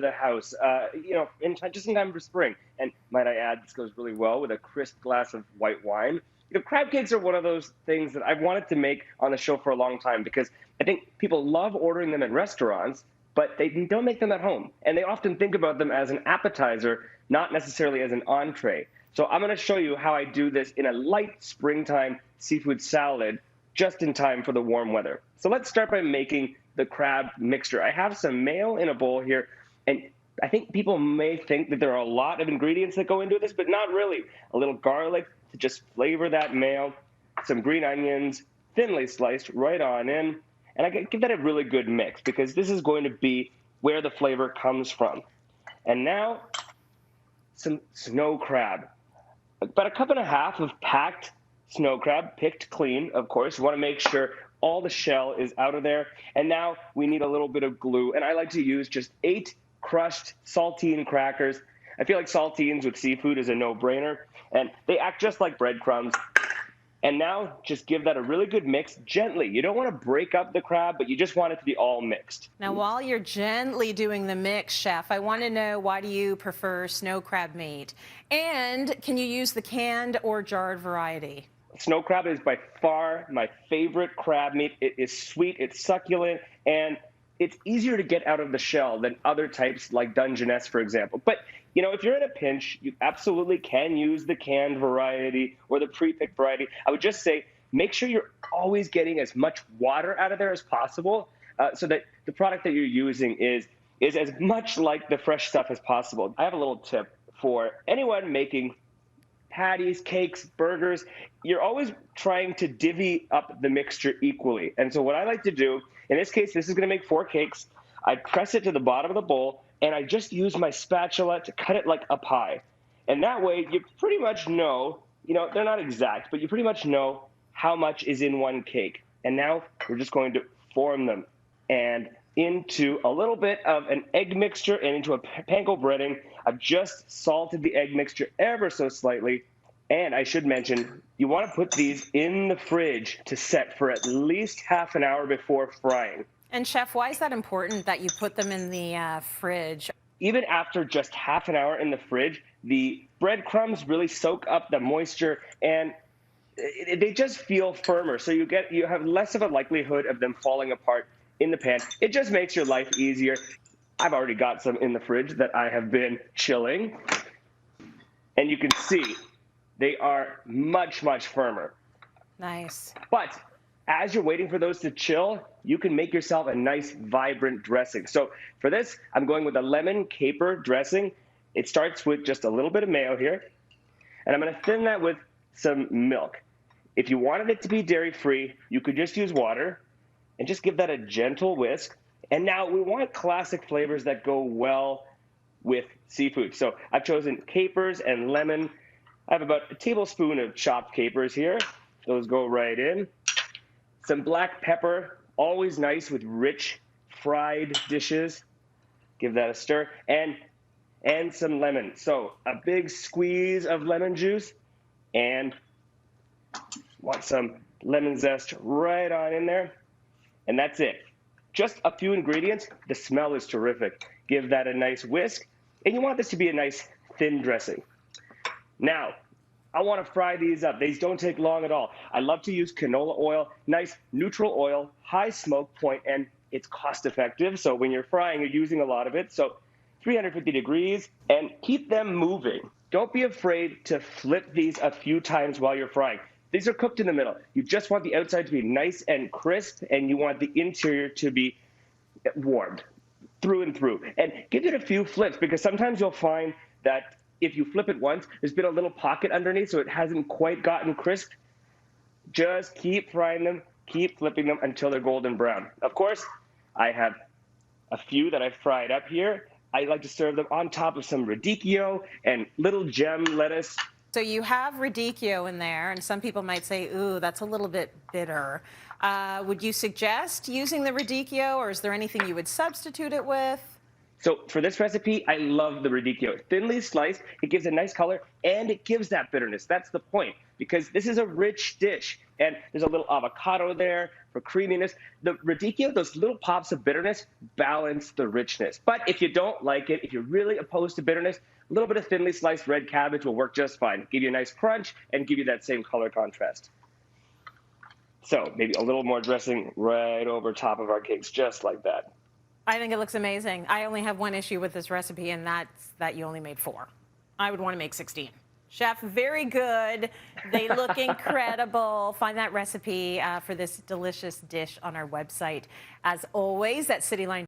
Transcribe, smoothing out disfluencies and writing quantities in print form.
the house, just in time for spring. And might I add, this goes really well with a crisp glass of white wine. Crab cakes are one of those things that I've wanted to make on the show for a long time because I think people love ordering them at restaurants, but they don't make them at home. And they often think about them as an appetizer, not necessarily as an entree. So I'm going to show you how I do this in a light springtime seafood salad just in time for the warm weather. So let's start by making the crab mixture. I have some mayo in a bowl here, and I think people may think that there are a lot of ingredients that go into this, but not really. A little garlic to just flavor that mayo, some green onions, thinly sliced right on in, and I give that a really good mix because this is going to be where the flavor comes from. And now, some snow crab. About a cup and a half of packed snow crab, picked clean, of course. You want to make sure all the shell is out of there. And now we need a little bit of glue, and I like to use just 8 crushed saltine crackers. I feel like saltines with seafood is a no-brainer, and they act just like breadcrumbs. And now just give that a really good mix gently. You don't want to break up the crab, but you just want it to be all mixed. Now, while you're gently doing the mix, Chef, I want to know, why do you prefer snow crab meat? And can you use the canned or jarred variety? Snow crab is by far my favorite crab meat. It is sweet, it's succulent, and it's easier to get out of the shell than other types like Dungeness, for example. But, if you're in a pinch, you absolutely can use the canned variety or the pre-picked variety. I would just say make sure you're always getting as much water out of there as possible so that the product that you're using is as much like the fresh stuff as possible. I have a little tip for anyone making patties, cakes, burgers. You're always trying to divvy up the mixture equally. And so what I like to do, in this case, this is going to make 4 cakes. I press it to the bottom of the bowl, and I just use my spatula to cut it like a pie. And that way, you pretty much know, they're not exact, but you pretty much know how much is in one cake. And now we're just going to form them and into a little bit of an egg mixture and into a panko breading. I've just salted the egg mixture ever so slightly. And I should mention, you want to put these in the fridge to set for at least half an hour before frying. And Chef, why is that important that you put them in the fridge? Even after just half an hour in the fridge, the breadcrumbs really soak up the moisture and they just feel firmer. So you have less of a likelihood of them falling apart in the pan. It just makes your life easier. I've already got some in the fridge that I have been chilling. And you can see they are much, much firmer. Nice. But as you're waiting for those to chill, you can make yourself a nice, vibrant dressing. So for this, I'm going with a lemon caper dressing. It starts with just a little bit of mayo here. And I'm going to thin that with some milk. If you wanted it to be dairy-free, you could just use water and just give that a gentle whisk. And now we want classic flavors that go well with seafood. So I've chosen capers and lemon. I have about a tablespoon of chopped capers here. Those go right in. Some black pepper, always nice with rich fried dishes. Give that a stir. And some lemon. So a big squeeze of lemon juice, and want some lemon zest right on in there. And that's it. Just a few ingredients. The smell is terrific. Give that a nice whisk. And you want this to be a nice thin dressing. Now, I want to fry these up. These don't take long at all. I love to use canola oil, nice neutral oil, high smoke point, and it's cost effective. So when you're frying, you're using a lot of it. So 350 degrees, and keep them moving. Don't be afraid to flip these a few times while you're frying. These are cooked in the middle. You just want the outside to be nice and crisp, and you want the interior to be warmed through and through. And give it a few flips, because sometimes you'll find that if you flip it once, there's been a little pocket underneath, so it hasn't quite gotten crisp. Just keep frying them, keep flipping them until they're golden brown. Of course, I have a few that I've fried up here. I like to serve them on top of some radicchio and little gem lettuce. So you have radicchio in there, and some people might say, ooh, that's a little bit bitter. Would you suggest using the radicchio, or is there anything you would substitute it with? So for this recipe, I love the radicchio. Thinly sliced, it gives a nice color, and it gives that bitterness. That's the point. because this is a rich dish. And there's a little avocado there for creaminess. The radicchio, those little pops of bitterness, balance the richness. But if you don't like it, if you're really opposed to bitterness, a little bit of thinly sliced red cabbage will work just fine. Give you a nice crunch and give you that same color contrast. So maybe a little more dressing right over top of our cakes, just like that. I think it looks amazing. I only have one issue with this recipe, and that's that you only made 4. I would want to make 16. Chef, very good. They look incredible. Find that recipe for this delicious dish on our website. As always, at Cityline.